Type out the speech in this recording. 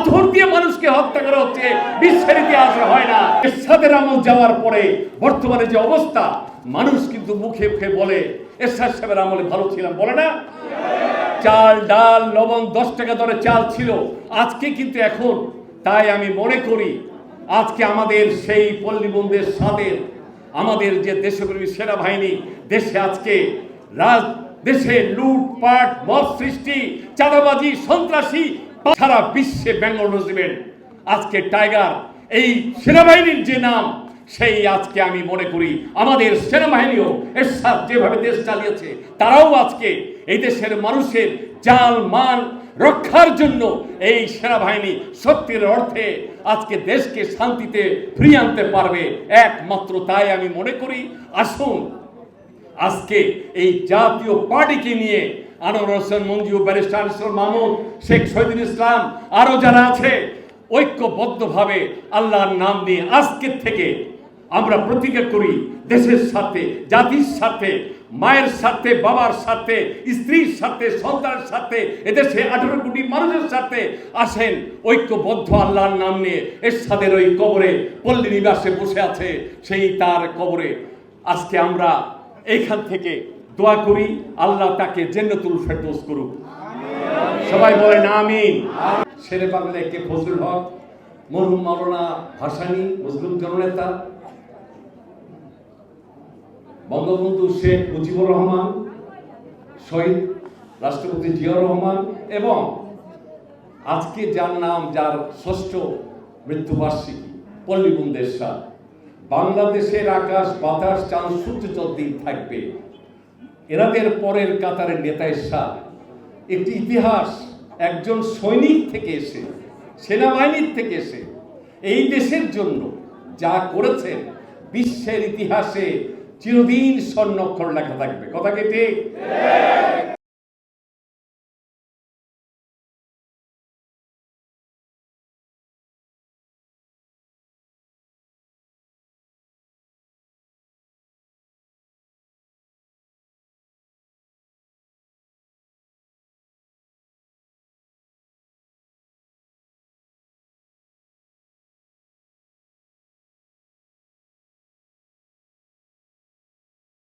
পাথর দিয়ে মানুষকে হত্যা করা হচ্ছে, বিশ্বের ইতিহাসে হয় না। এরশাদের আমল যাওয়ার পরে বর্তমানে যে অবস্থা, মানুষ কিন্তু মুখে মুখে বলে এরশাদ সাহেবের আমলে ভালো ছিলাম, বলে না? চাল ডাল লবণ 10 টাকা দরে চাল ছিল, আজকে কিন্তু এখন। তাই আমি মনে করি আজকে আমাদের সেই পল্লীবন্ধের স্বাদের, আমাদের যে দেশপ্রেমী সেনাবাহিনী দেশে আজকে দেশে লুটপাট, মব সৃষ্টি, চাঁদাবাজি, সন্ত্রাসী, সারা বিশ্বে বেঙ্গল রেজিমেন্ট আজকে টাইগার, এই সেনাবাহিনীর যে নাম, সেই আজকে আমি মনে করি আমাদের সেনাবাহিনীও এর সাথে যেভাবে দেশ চালিয়েছে, তারাও আজকে এই দেশের মানুষের জান মান রক্ষার জন্য এই সেনাবাহিনী সত্যির অর্থে আজকে দেশকে শান্তিতে ফিরিয়ে আনতে পারবে একমাত্র। তাই আমি মনে করি আসুন আজকে এই জাতীয় পার্টিকে নিয়ে আনোয়ার হোসেন মঞ্জু, ব্যারিস্টার মাহমুদ, শেখ শহীদুল ইসলাম, আরো যারা আছে, ঐক্যবদ্ধভাবে আল্লাহর নাম নিয়ে আজকের থেকে আমরা প্রতিজ্ঞা করি দেশের সাথে, জাতির সাথে, মায়ের সাথে, বাবার সাথে, স্ত্রীর সাথে, সন্তানের সাথে, এদেশে 18 কোটি মানুষের সাথে আসেন ঐক্যবদ্ধ আল্লাহর নাম নিয়ে। এরশাদের ওই কবরে, পল্লী নিবাসে বসে আছে, সেই তার কবরে আজকে আমরা এইখান থেকে দোয়া করি আল্লাহ তাকে জান্নাতুল ফেরদৌস করুক। সবাই বলেন আমিন। শেরে বাংলা কে ফজলুল হক, মরহুম মাওলানা ভাসানী, মুসলিম জননেতা, বঙ্গবন্ধু শেখ মুজিবুর রহমান, শহীদ রাষ্ট্রপতি জিয়াউর রহমান, এবং আজকে যার নাম, যার ষষ্ঠ মৃত্যুবার্ষিকী, পল্লীবন্ধু এরশাদ। বাংলাদেশের আকাশ বাতাস চাঁদ সূর্য যতদিন থাকবে, এনাদের পরের কাতারের নেতা এরশাদ একটি ইতিহাস, একজন সৈনিক থেকে এসে, সেনাবাহিনীর থেকে এসে এই দেশের জন্য যা করেছেন, বিশ্বের ইতিহাসে চিরদিন স্বর্ণাক্ষর লেখা থাকবে। কথা কি ঠিক?